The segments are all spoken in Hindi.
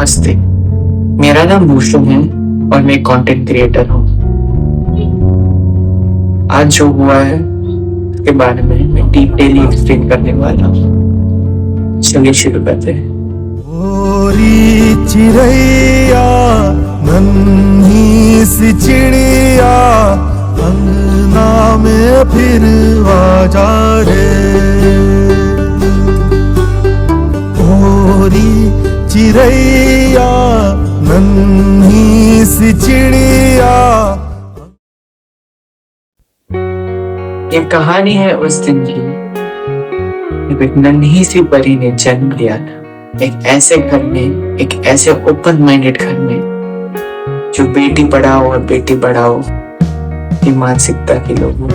नमस्ते, मेरा नाम भूषण है और मैं कंटेंट क्रिएटर हूँ। आज जो हुआ है उसके बारे में मैं डिटेली एक्सप्लेन करने वाला हूँ। चलिए शुरू करते हैं। ओरी चिड़ैया नन्ही सी चिड़िया अंगना में फिर आ जा रे। ओरी चिड़ैया नन्ही सी चिड़िया। ये कहानी है उस दिन की जब एक नन्ही सी परी ने जन्म लिया था, एक ऐसे घर में, एक ऐसे ओपन माइंडेड घर में जो बेटी पढ़ाओ और बेटी बढ़ाओ की मानसिकता के लोगों।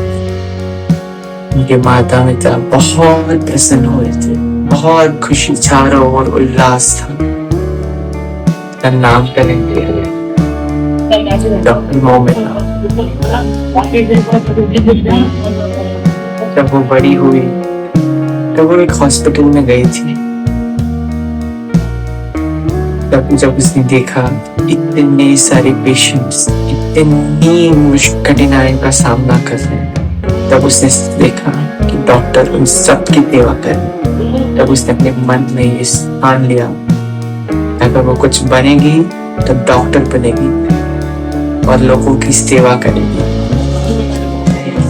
उनके माता पिता बहुत प्रसन्न हुए थे, बहुत खुशी, चारों ओर उल्लास था। उसका नामकरण किया गया डॉक्टर मोमिन। जब वो बड़ी हुई तो वो एक हॉस्पिटल में गई थी। तब जब उसने देखा इतने सारे पेशेंट्स इतनी कठिनाइयों का सामना कर रहे हैं, तब उसने देखा कि डॉक्टर उन सब की सेवा करे। तब उसने अपने मन में ये ठान लिया, अगर वो कुछ बनेगी तो डॉक्टर बनेगी और लोगों की सेवा करेगी।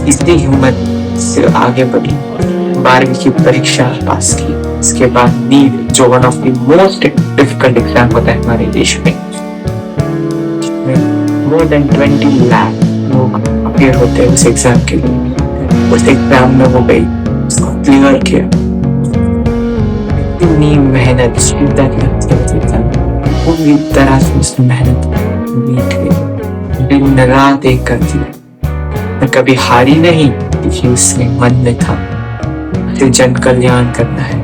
इसकी हिम्मत से आगे बढ़ी, 12वीं की परीक्षा पास की। इसके बाद नीट, जो one of the most difficult exam होता है हमारे देश में, मोर देन 20 लाख लोग अपेयर होते हैं उस एग्जाम के लिए। उस एग्जाम में वो गई, उसको क्लियर किया। इतनी मेहनत, शिद्दत पूरी तरह से उसने मेहनत की, दिन रात एक करती है, कभी हारी नहीं, क्योंकि उसने मन में था मुझे जन कल्याण करना है,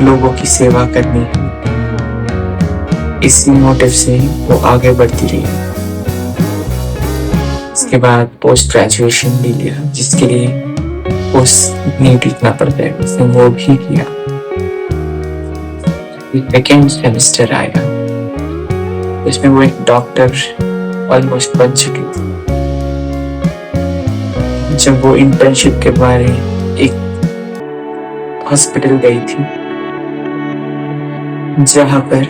लोगों की सेवा करनी है। इसी मोटिव से वो आगे बढ़ती रही। इसके बाद पोस्ट ग्रेजुएशन भी लिया, जिसके लिए पोस्ट नीट लिखना पड़ता है, उसने वो भी किया। सेकेंड सेमेस्टर आया, इसमें वो एक डॉक्टर ऑलमोस्ट बन चुकी थी। जब वो इंटर्नशिप के बारे एक हॉस्पिटल गई थी, जहां पर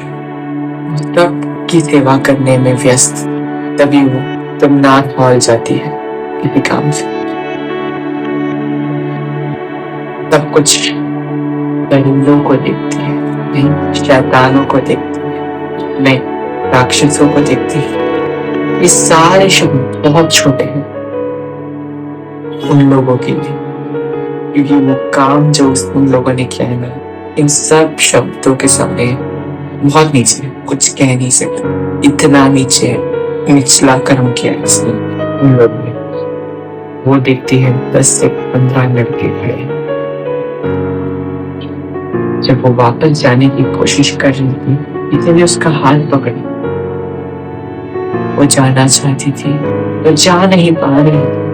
सब की सेवा करने में व्यस्त, तभी वो तब नाथ हॉल जाती है किसी काम से। सब कुछ परिंदों को देखती है, नहीं शैतानों को देखती है, नहीं राक्षसों को देखती है। ये सारे शब्द बहुत छोटे हैं उन लोगों के लिए, क्योंकि वो काम जो उन लोगों ने किया है ना, इन सब शब्दों के सामने बहुत नीचे है, कुछ कह नहीं सकते। इतना नीचे है, निचला कर्म किया है इसने उन लोगों ने। वो देखती है 10 से 15 लड़के खड़े। जब वो वापस जाने की कोशिश कर रही थी, इसलिए उसका हाथ पकड़ी। वो जाना चाहती थी तो जा नहीं पा रही थी।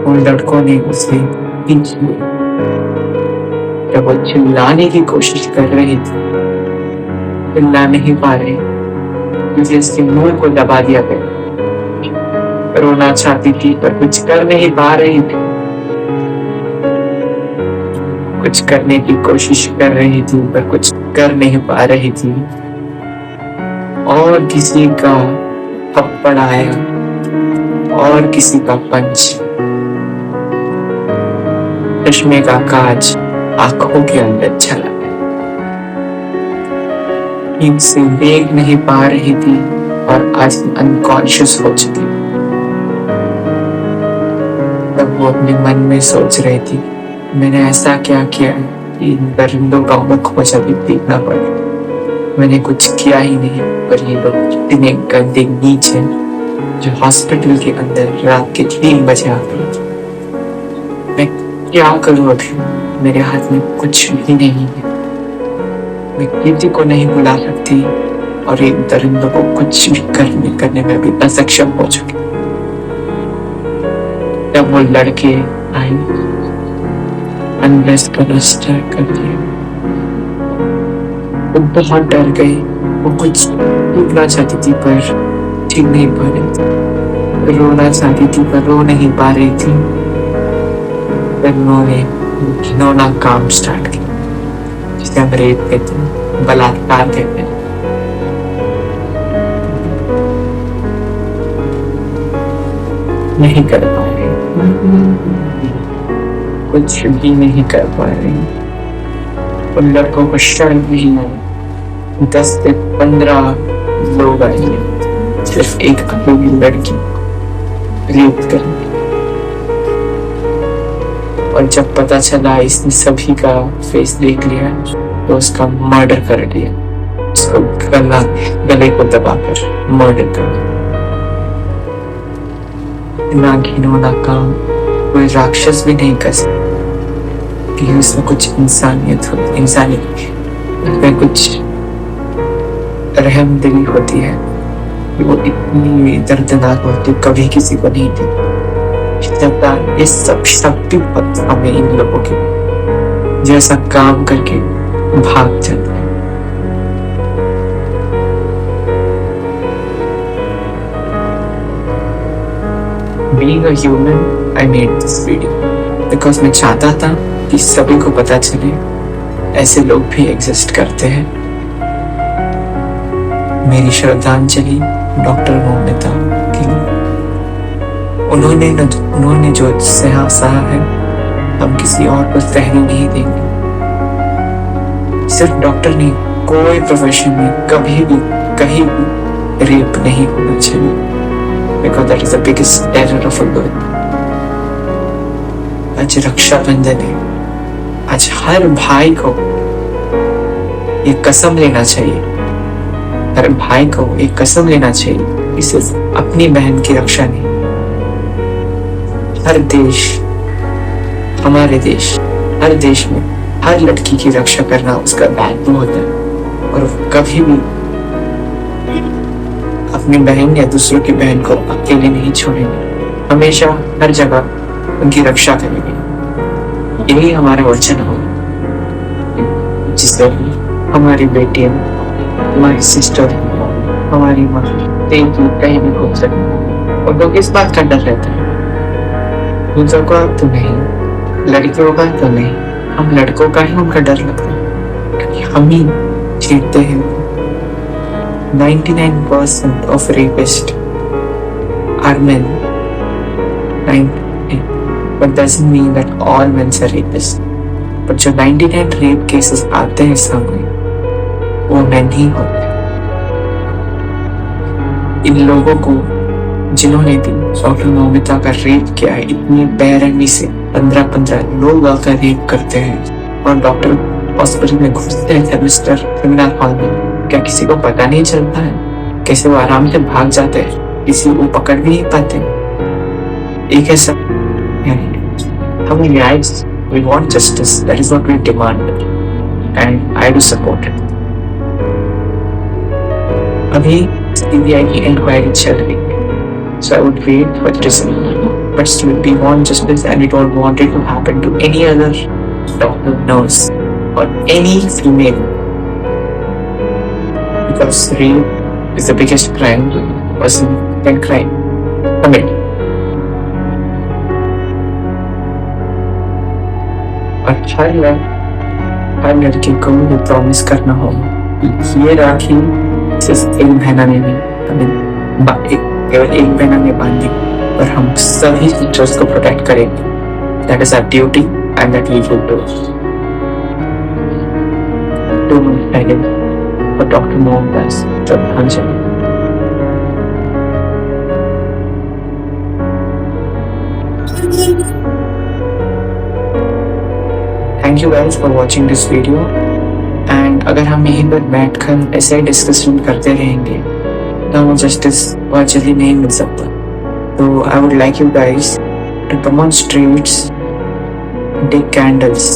उन लड़कों ने उसे खींच लिया। जब वो चिल्लाने की कोशिश कर रही थी, चिल्ला नहीं पा रहे, क्योंकि उसके मुंह को दबा दिया गया। रोना चाहती थी पर कुछ कर नहीं पा रही थी। कुछ करने की कोशिश कर रही थी पर कुछ कर नहीं पा रही थी। और किसी का थप्पड़ आया और किसी का पंच, चश्मे का कांच आंखों के अंदर चला गया। नींद से देख नहीं पा रही थी और आज अनकॉन्शियस हो चुकी। तब वो अपने मन में सोच रही थी, मैंने ऐसा क्या किया है कि इन परिंदों का मुख मुझे अभी देखना पड़ा। मैंने कुछ किया ही नहीं, पर ये लोग इतने गंदे नीच हैं जो हॉस्पिटल के अंदर रात के 3 बजे आते हैं। मैं क्या करूं अभी? मेरे हाथ में कुछ भी नहीं है। मैं किसी को नहीं बुला सकती और इन परिंदों को कुछ भी करने में भी असक्षम हो चुकी। जब वो लड़के आए, अनड्रेस करना स्टार्ट कर दिया। वो बहुत डर गई, वो कुछ सीखना चाहती थी पर सीख नहीं पा रही थी, रोना चाहती थी पर रो नहीं पा रही थी। फिर उन्होंने घिनौना काम स्टार्ट किया जिसे हम रेप कहते हैं, बलात्कार कहते हैं। नहीं कर पा रही, कुछ भी नहीं कर पा रही। उन लड़कों को शर्म नहीं आई। 10 से 15 लोग आए सिर्फ एक अकेली लड़की रेप करने। और जब पता चला इसने सभी का फेस देख लिया तो उसका मर्डर कर दिया, उसको गले को दबाकर मर्डर कर दिया। इतना घिनौना काम कोई राक्षस भी नहीं कर सकता कि उसमें कुछ इंसानियत उसमें कुछ रहमदिली होती है। वो इतनी दर्दनाक होती कभी किसी को नहीं थी। ये सब शक्ति हमें इन लोगों की जैसा काम करके भाग जाते हैं। Being a human, I made this video because मैं चाहता था कि सभी को पता चले ऐसे लोग भी एग्जिस्ट करते हैं। मेरी श्रद्धांजलि डॉक्टर मोमिता के लिए। उन्होंने जो सहा है हम किसी और को सहने नहीं देंगे। सिर्फ डॉक्टर नहीं, कोई प्रोफेशन में कभी भी कहीं भी रेप नहीं होना चाहिए। Because that is the biggest terror of a girl. आज रक्षाबंधन है। आज हर भाई को ये कसम लेना चाहिए, हर भाई को एक कसम लेना चाहिए कि सिर्फ अपनी बहन की रक्षा नहीं, हर देश, हमारे देश, हर देश में हर लड़की की रक्षा करना उसका दायित्व होता है। और वो कभी भी अपनी बहन या दूसरों की बहन को अकेले नहीं छोड़ेंगे, हमेशा हर जगह उनकी रक्षा करेंगे। यही हमारा वचन होगा जिससे हमारी बेटियां, हमारी सिस्टर, हमारी माँ कहीं भी घूम सके। उनको किस बात का डर रहता है? दूसरों का तो नहीं, लड़कियों का तो नहीं, हम लड़कों का ही उनका डर लगता है क्योंकि हम ही छेड़ते हैं। 99% of rapists are men. But doesn't mean that all men are rapists. But जो 99 रेप केसेस आते हैं सामने वो men ही होते हैं। इन लोगों को जिन्होंने भी डॉक्टर मोमिता का रेप किया है, इतनी बेरहमी से 15-15 लोग आकर रेप करते हैं और डॉक्टर हॉस्पिटल में घुसते हैं सेमिनार हॉल में। क्या किसी को पता नहीं चलता है? कैसे वो आराम से भाग जाते हैं, किसी को पकड़ भी नहीं पाते। एक ऐसा हम न्याय, we want justice, that is what we demand and I do support it. अभी CBI की इंक्वायरी चल रही है, so I would wait for the result. But still we want justice and we don't want it to happen to any other doctor, nurse or any female. Because rape is the biggest crime a person can commit. और हर लड़के को ये प्रॉमिस करना होगा ये राखी सिर्फ एक महीना में नहीं, केवल एक महीना में बांधी, पर हम सभी टीचर्स को प्रोटेक्ट करेंगे। That is our duty and that we will do. 2 months ahead. For Dr. Mohamdas Shraddhanjali. Thank you guys for watching this video. And अगर हम यहीं पर बैठकर ऐसे डिस्कशन करते रहेंगे तो हमें जस्टिस बहुत जल्दी नहीं मिल सकता। तो I would like you guys to come on streets and take candles,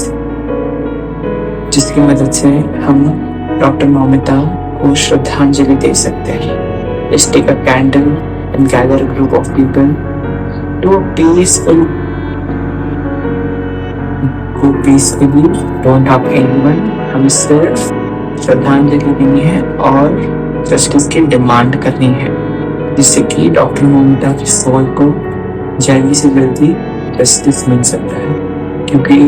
जिसकी मदद से हम डॉक्टर मोमिता को श्रद्धांजलि दे सकते हैं। Let's take a candle and gather a group of people to a peaceful, go peacefully, don't harm anyone। हमें सिर्फ श्रद्धांजलि देनी है और जस्टिस की डिमांड करनी है, जिससे कि डॉक्टर मोमिता की सोल को जल्दी से जल्दी जस्टिस मिल सकता है। क्योंकि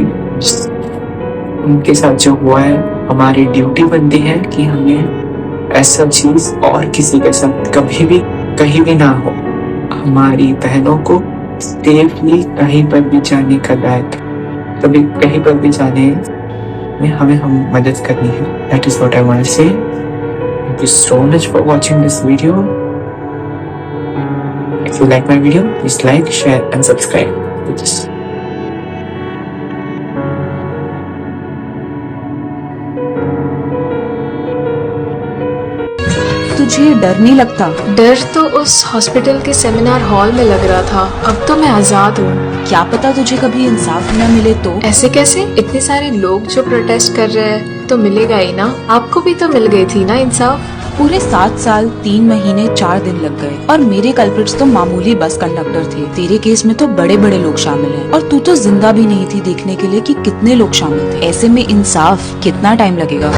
उनके साथ जो हुआ है, हमारी ड्यूटी बनती है कि हमें ऐसा चीज और किसी के साथ कभी भी कहीं भी ना हो। हमारी बहनों को सेफली कहीं पर भी जाने का दायित्व, कभी कहीं पर भी जाने में हम मदद करनी है। That is what I want to say. Thank you so much for watching this video. If you like my video, please like, share and subscribe to this. तुझे डर नहीं लगता? डर तो उस हॉस्पिटल के सेमिनार हॉल में लग रहा था, अब तो मैं आजाद हूँ। क्या पता तुझे कभी इंसाफ न मिले तो? ऐसे कैसे? इतने सारे लोग जो प्रोटेस्ट कर रहे हैं तो मिलेगा ही ना। आपको भी तो मिल गई थी ना इंसाफ। पूरे 7 साल 3 महीने 4 दिन लग गए और मेरे कल्प्रिट्स तो मामूली बस कंडक्टर थे। तेरे केस में तो बड़े बड़े लोग शामिल हैं और तू तो जिंदा भी नहीं थी देखने के लिए कि कितने लोग शामिल थे। ऐसे में इंसाफ कितना टाइम लगेगा?